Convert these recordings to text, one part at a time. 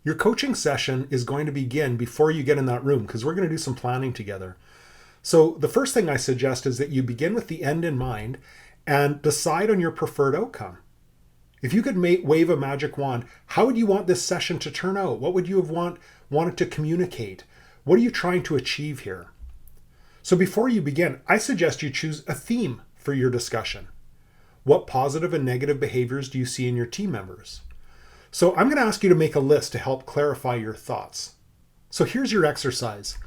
Your coaching session is going to begin before you get in that room because we're going to do some planning together. So the first thing I suggest is that you begin with the end in mind and decide on your preferred outcome. If you could wave a magic wand, how would you want this session to turn out? What would you have wanted to communicate? What are you trying to achieve here? So before you begin, I suggest you choose a theme for your discussion. What positive and negative behaviors do you see in your team members? So I'm going to ask you to make a list to help clarify your thoughts. So here's your exercise.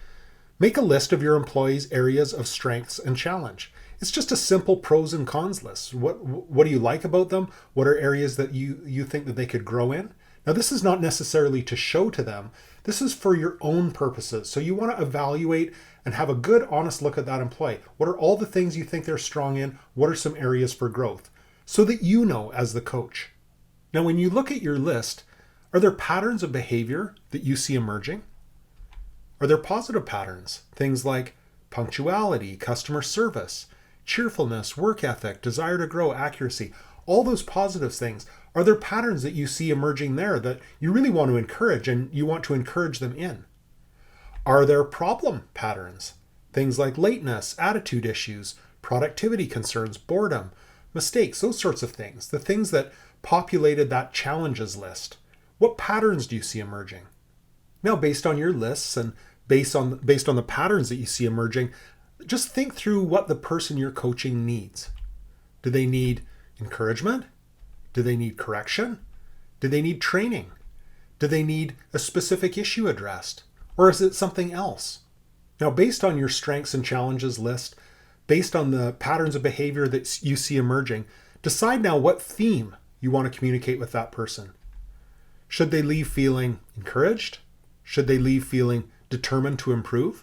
Make a list of your employees' areas of strengths and challenge. It's just a simple pros and cons list. What do you like about them? What are areas that you think that they could grow in? Now, this is not necessarily to show to them. This is for your own purposes. So you want to evaluate and have a good, honest look at that employee. What are all the things you think they're strong in? What are some areas for growth? So that you know as the coach. Now, when you look at your list, are there patterns of behavior that you see emerging? Are there positive patterns? Things like punctuality, customer service, cheerfulness, work ethic, desire to grow, accuracy, all those positive things. Are there patterns that you see emerging there that you really want to encourage and you want to encourage them in? Are there problem patterns? Things like lateness, attitude issues, productivity concerns, boredom, mistakes, those sorts of things. The things that populated that challenges list. What patterns do you see emerging? Now, based on your lists and based on the patterns that you see emerging, just think through what the person you're coaching needs. Do they need encouragement? Do they need correction? Do they need training? Do they need a specific issue addressed? Or is it something else? Now, based on your strengths and challenges list, based on the patterns of behavior that you see emerging, decide now what theme you want to communicate with that person. Should they leave feeling encouraged? Should they leave feeling determined to improve?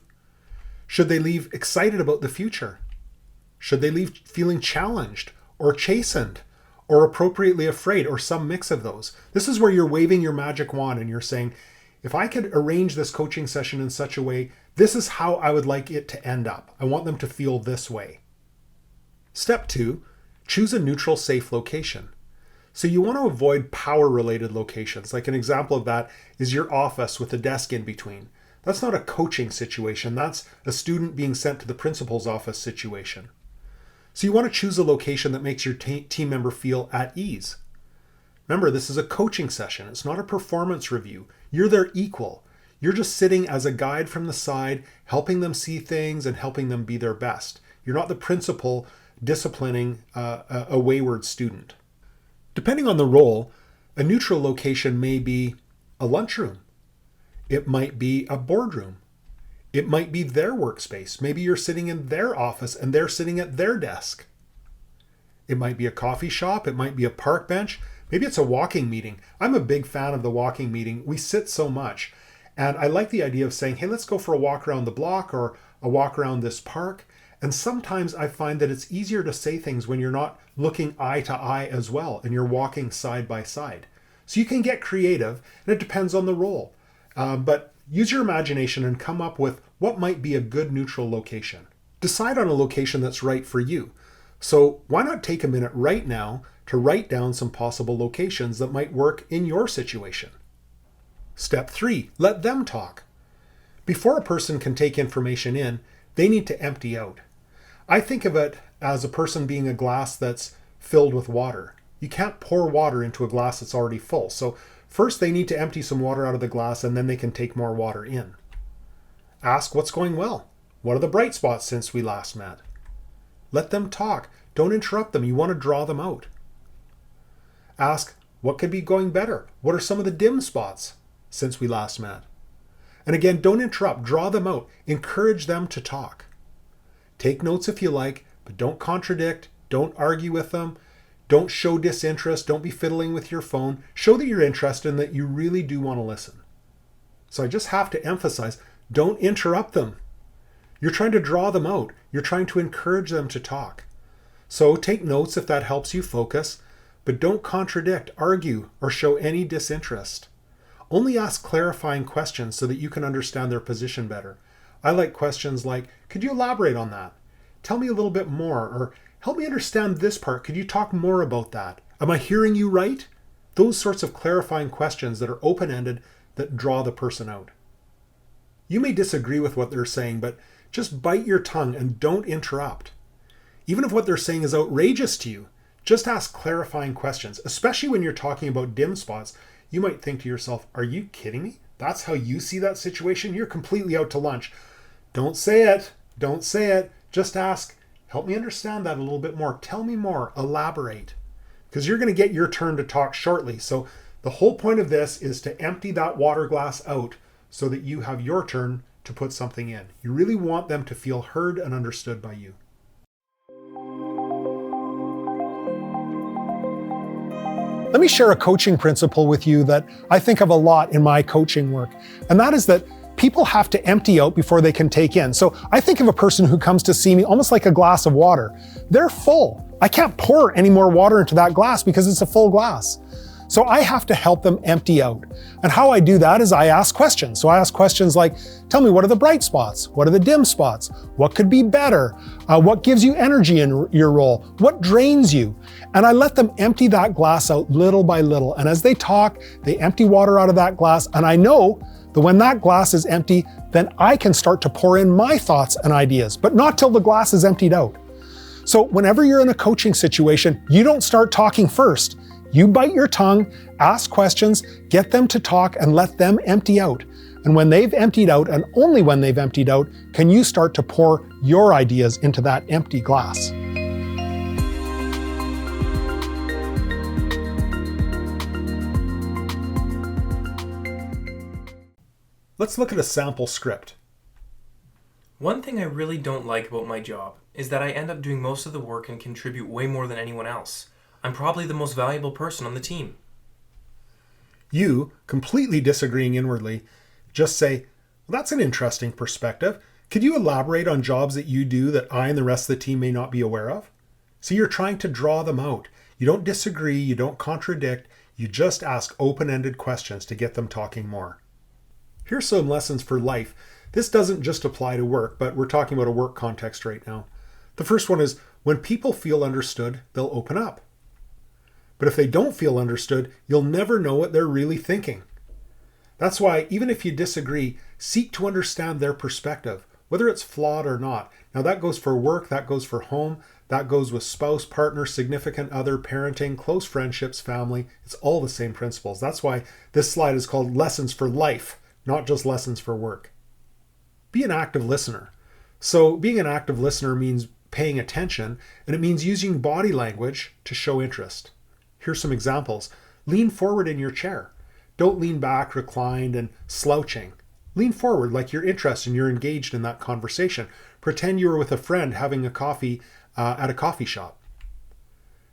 Should they leave excited about the future? Should they leave feeling challenged or chastened or appropriately afraid or some mix of those? This is where you're waving your magic wand and you're saying, if I could arrange this coaching session in such a way, this is how I would like it to end up. I want them to feel this way. Step 2, choose a neutral, safe location. So you want to avoid power-related locations. Like an example of that is your office with a desk in between. That's not a coaching situation. That's a student being sent to the principal's office situation. So you want to choose a location that makes your team member feel at ease. Remember, this is a coaching session. It's not a performance review. You're their equal. You're just sitting as a guide from the side, helping them see things and helping them be their best. You're not the principal disciplining a wayward student. Depending on the role, a neutral location may be a lunchroom. It might be a boardroom. It might be their workspace. Maybe you're sitting in their office and they're sitting at their desk. It might be a coffee shop. It might be a park bench. Maybe it's a walking meeting. I'm a big fan of the walking meeting. We sit so much. And I like the idea of saying, hey, let's go for a walk around the block or a walk around this park. And sometimes I find that it's easier to say things when you're not looking eye to eye as well and you're walking side by side. So you can get creative and it depends on the role. But use your imagination and come up with what might be a good neutral location. Decide on a location that's right for you. So why not take a minute right now to write down some possible locations that might work in your situation? Step 3, let them talk. Before a person can take information in, they need to empty out. I think of it as a person being a glass that's filled with water. You can't pour water into a glass that's already full. So first they need to empty some water out of the glass and then they can take more water in. Ask what's going well. What are the bright spots since we last met? Let them talk. Don't interrupt them. You want to draw them out. Ask what could be going better. What are some of the dim spots since we last met? And again, don't interrupt. Draw them out. Encourage them to talk. Take notes if you like, but don't contradict. Don't argue with them. Don't show disinterest. Don't be fiddling with your phone. Show that you're interested and that you really do want to listen. So I just have to emphasize, don't interrupt them. You're trying to draw them out. You're trying to encourage them to talk. So take notes if that helps you focus, but don't contradict, argue, or show any disinterest. Only ask clarifying questions so that you can understand their position better. I like questions like, could you elaborate on that? Tell me a little bit more, or help me understand this part. Could you talk more about that? Am I hearing you right? Those sorts of clarifying questions that are open-ended that draw the person out. You may disagree with what they're saying, but just bite your tongue and don't interrupt. Even if what they're saying is outrageous to you, just ask clarifying questions, especially when you're talking about dim spots. You might think to yourself, are you kidding me? That's how you see that situation? You're completely out to lunch. Don't say it. Don't say it. Just ask, help me understand that a little bit more. Tell me more. Elaborate. Because you're going to get your turn to talk shortly. So the whole point of this is to empty that water glass out so that you have your turn to put something in. You really want them to feel heard and understood by you. Let me share a coaching principle with you that I think of a lot in my coaching work. And that is that people have to empty out before they can take in. So I think of a person who comes to see me almost like a glass of water. They're full. I can't pour any more water into that glass because it's a full glass. So I have to help them empty out. And how I do that is I ask questions. So I ask questions like, tell me, what are the bright spots? What are the dim spots? What could be better? What gives you energy in your role? What drains you? And I let them empty that glass out little by little. And as they talk, they empty water out of that glass. And I know that when that glass is empty, then I can start to pour in my thoughts and ideas, but not till the glass is emptied out. So whenever you're in a coaching situation, you don't start talking first. You bite your tongue, ask questions, get them to talk, and let them empty out. And when they've emptied out, and only when they've emptied out, can you start to pour your ideas into that empty glass. Let's look at a sample script. One thing I really don't like about my job is that I end up doing most of the work and contribute way more than anyone else. I'm probably the most valuable person on the team. You, completely disagreeing inwardly, just say, well, that's an interesting perspective. Could you elaborate on jobs that you do that I and the rest of the team may not be aware of? So you're trying to draw them out. You don't disagree, you don't contradict, you just ask open-ended questions to get them talking more. Here's some lessons for life. This doesn't just apply to work, but we're talking about a work context right now. The first one is, when people feel understood, they'll open up. But if they don't feel understood, you'll never know what they're really thinking. That's why, even if you disagree, seek to understand their perspective, whether it's flawed or not. Now that goes for work, that goes for home, that goes with spouse, partner, significant other, parenting, close friendships, family. It's all the same principles. That's why this slide is called Lessons for Life, not just lessons for work. Be an active listener. So being an active listener means paying attention, and it means using body language to show interest. Here's some examples. Lean forward in your chair. Don't lean back, reclined, and slouching. Lean forward like you're interested and you're engaged in that conversation. Pretend you were with a friend having a coffee at a coffee shop.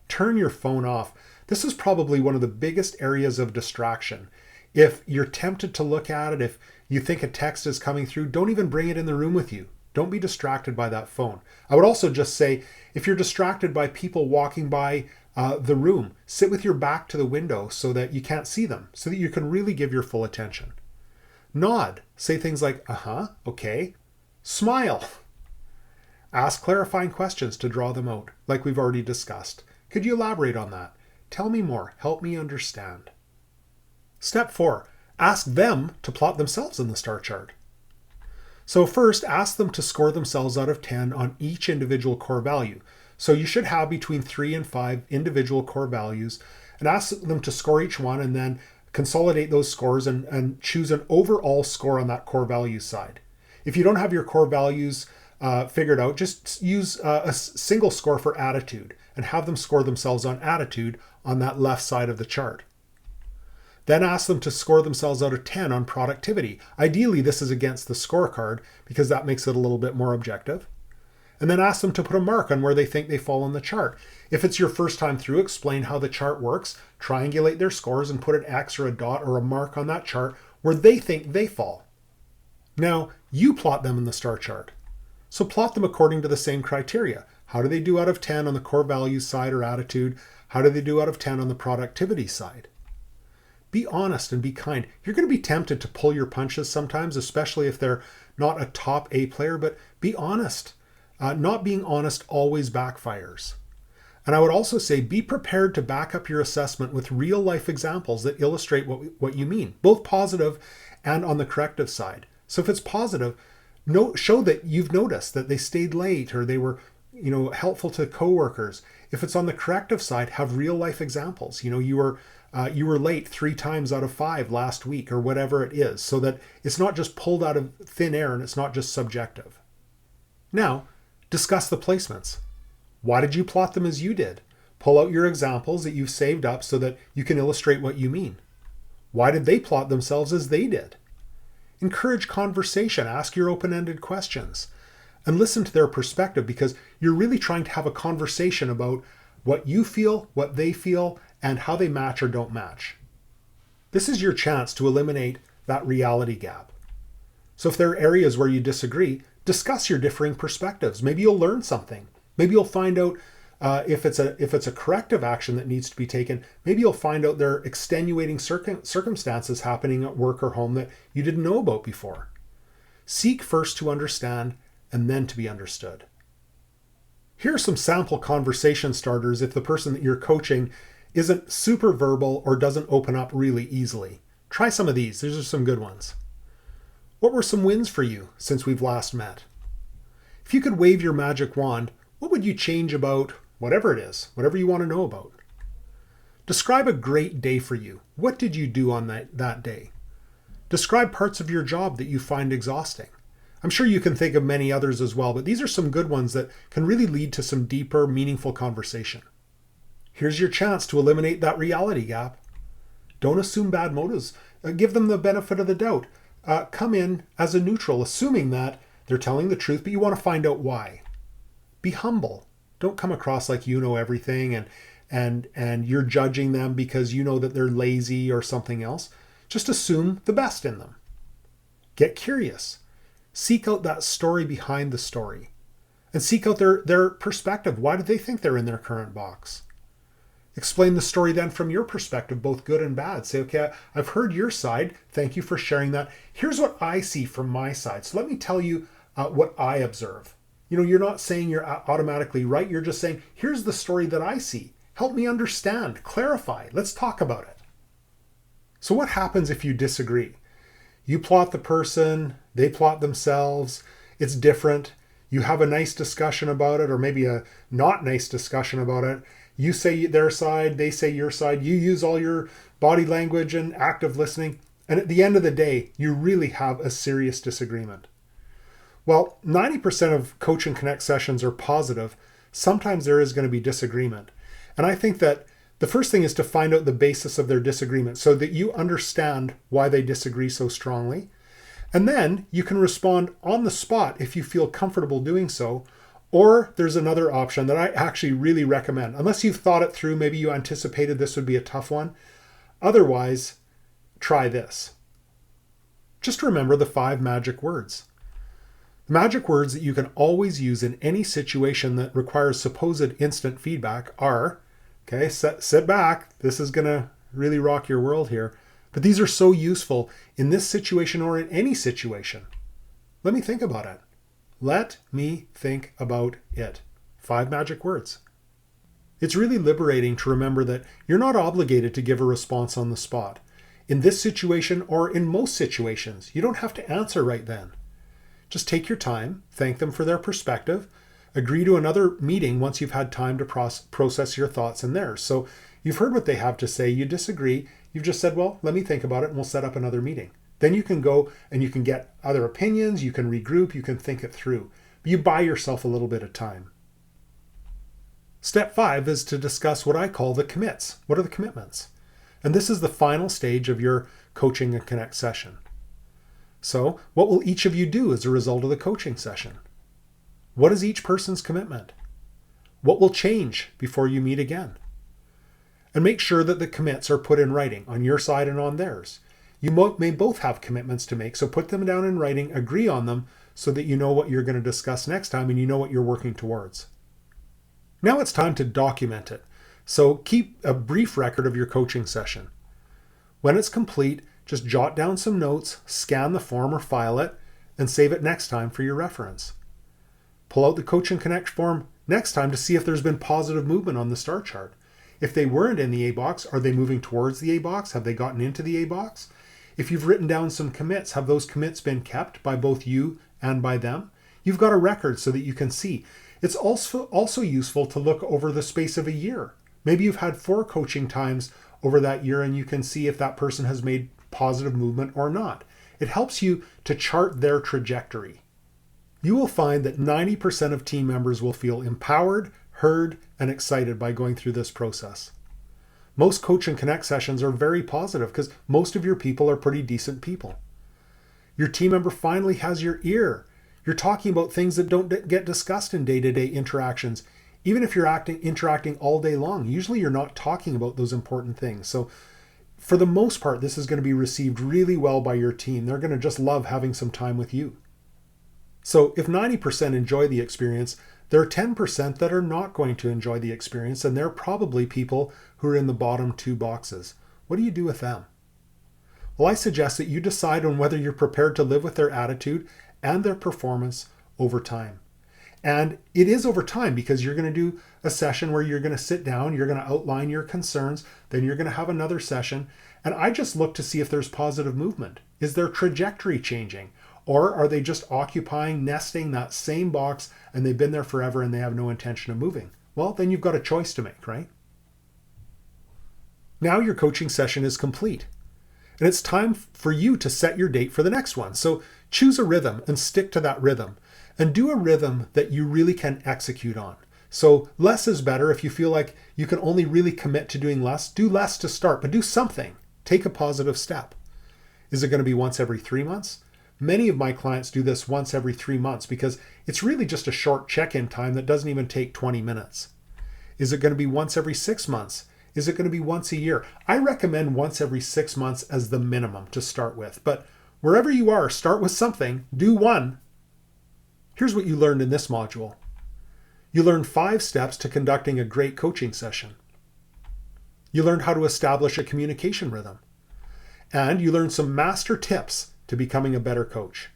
Turn your phone off. This is probably one of the biggest areas of distraction. If you're tempted to look at it, if you think a text is coming through, don't even bring it in the room with you. Don't be distracted by that phone. I would also just say, if you're distracted by people walking by the room, sit with your back to the window so that you can't see them, so that you can really give your full attention. Nod. Say things like, okay. Smile. Ask clarifying questions to draw them out, like we've already discussed. Could you elaborate on that? Tell me more. Help me understand. Step 4. Ask them to plot themselves in the star chart. So first, ask them to score themselves out of 10 on each individual core value. So you should have between 3 and 5 individual core values, and ask them to score each one and then consolidate those scores and choose an overall score on that core values side. If you don't have your core values figured out, just use a single score for attitude and have them score themselves on attitude on that left side of the chart. Then ask them to score themselves out of 10 on productivity. Ideally, this is against the scorecard because that makes it a little bit more objective. And then ask them to put a mark on where they think they fall on the chart. If it's your first time through, explain how the chart works, triangulate their scores and put an X or a dot or a mark on that chart where they think they fall. Now, you plot them in the star chart. So plot them according to the same criteria. How do they do out of 10 on the core values side or attitude? How do they do out of 10 on the productivity side? Be honest and be kind. You're going to be tempted to pull your punches sometimes, especially if they're not a top A player, but be honest. Not being honest always backfires. And I would also say be prepared to back up your assessment with real life examples that illustrate what you mean, both positive and on the corrective side. So if it's positive, show that you've noticed that they stayed late or they were, helpful to coworkers. If it's on the corrective side, have real life examples. You were late 3 times out of 5 last week or whatever it is, so that it's not just pulled out of thin air and it's not just subjective. Now, discuss the placements. Why did you plot them as you did? Pull out your examples that you've saved up so that you can illustrate what you mean. Why did they plot themselves as they did? Encourage conversation, ask your open-ended questions, and listen to their perspective, because you're really trying to have a conversation about what you feel, what they feel, and how they match or don't match. This is your chance to eliminate that reality gap. So if there are areas where you disagree, discuss your differing perspectives. Maybe you'll learn something. Maybe you'll find out if it's a corrective action that needs to be taken. Maybe you'll find out there are extenuating circumstances happening at work or home that you didn't know about before. Seek first to understand and then to be understood. Here are some sample conversation starters if the person that you're coaching isn't super verbal or doesn't open up really easily. Try some of these. These are some good ones. What were some wins for you since we've last met? If you could wave your magic wand, what would you change about whatever it is, whatever you want to know about? Describe a great day for you. What did you do on that day? Describe parts of your job that you find exhausting. I'm sure you can think of many others as well, but these are some good ones that can really lead to some deeper, meaningful conversation. Here's your chance to eliminate that reality gap. Don't assume bad motives. Give them the benefit of the doubt. Come in as a neutral, assuming that they're telling the truth, but you want to find out why. Be humble. Don't come across like you know everything and you're judging them because you know that they're lazy or something else. Just assume the best in them. Get curious. Seek out that story behind the story. And seek out their perspective. Why do they think they're in their current box? Explain the story then from your perspective, both good and bad. Say, okay, I've heard your side. Thank you for sharing that. Here's what I see from my side. So let me tell you what I observe. You're not saying you're automatically right. You're just saying, here's the story that I see. Help me understand, clarify. Let's talk about it. So what happens if you disagree? You plot the person, they plot themselves. It's different. You have a nice discussion about it, or maybe a not nice discussion about it. You say their side, they say your side. You use all your body language and active listening. And at the end of the day, you really have a serious disagreement. Well, 90% of Coach and Connect sessions are positive. Sometimes there is going to be disagreement. And I think that the first thing is to find out the basis of their disagreement so that you understand why they disagree so strongly. And then you can respond on the spot if you feel comfortable doing so. Or there's another option that I actually really recommend. Unless you've thought it through, maybe you anticipated this would be a tough one. Otherwise, try this. Just remember the 5 magic words. The magic words that you can always use in any situation that requires supposed instant feedback are, okay, sit back. This is going to really rock your world here. But these are so useful in this situation or in any situation. Let me think about it. Let me think about it. 5 magic words. It's really liberating to remember that you're not obligated to give a response on the spot. In this situation or in most situations, you don't have to answer right then. Just take your time, thank them for their perspective, agree to another meeting once you've had time to process your thoughts and theirs. So you've heard what they have to say, you disagree, you've just said, well, let me think about it and we'll set up another meeting. Then you can go and you can get other opinions, you can regroup, you can think it through. But you buy yourself a little bit of time. Step 5 is to discuss what I call the commits. What are the commitments? And this is the final stage of your Coaching and Connect session. So, what will each of you do as a result of the coaching session? What is each person's commitment? What will change before you meet again? And make sure that the commits are put in writing on your side and on theirs. You may both have commitments to make, so put them down in writing, agree on them so that you know what you're going to discuss next time and you know what you're working towards. Now it's time to document it. So keep a brief record of your coaching session. When it's complete, just jot down some notes, scan the form or file it, and save it next time for your reference. Pull out the Coach and Connect form Next time to see if there's been positive movement on the star chart. If they weren't in the A box, are they moving towards the A box? Have they gotten into the A box? If you've written down some commits, have those commits been kept by both you and by them? You've got a record so that you can see. It's also useful to look over the space of a year. Maybe you've had 4 coaching times over that year and you can see if that person has made positive movement or not. It helps you to chart their trajectory. You will find that 90% of team members will feel empowered, heard, and excited by going through this process. Most Coach and Connect sessions are very positive because most of your people are pretty decent people. Your team member finally has your ear. You're talking about things that don't get discussed in day-to-day interactions. Even if you're interacting all day long, usually you're not talking about those important things. So for the most part, this is going to be received really well by your team. They're going to just love having some time with you. So if 90% enjoy the experience, there are 10% that are not going to enjoy the experience, and they're probably people who are in the bottom 2 boxes. What do you do with them? Well, I suggest that you decide on whether you're prepared to live with their attitude and their performance over time. And it is over time because you're going to do a session where you're going to sit down, you're going to outline your concerns, then you're going to have another session. And I just look to see if there's positive movement. Is their trajectory changing? Or are they just occupying, nesting that same box and they've been there forever and they have no intention of moving? Well, then you've got a choice to make, right? Now your coaching session is complete. And it's time for you to set your date for the next one. So choose a rhythm and stick to that rhythm. And do a rhythm that you really can execute on. So less is better. If you feel like you can only really commit to doing less, do less to start, but do something. Take a positive step. Is it going to be once every 3 months? Many of my clients do this once every 3 months because it's really just a short check-in time that doesn't even take 20 minutes. Is it going to be once every 6 months? Is it going to be once a year? I recommend once every 6 months as the minimum to start with. But wherever you are, start with something. Do one. Here's what you learned in this module. You learned 5 steps to conducting a great coaching session. You learned how to establish a communication rhythm. And you learned some master tips to becoming a better coach.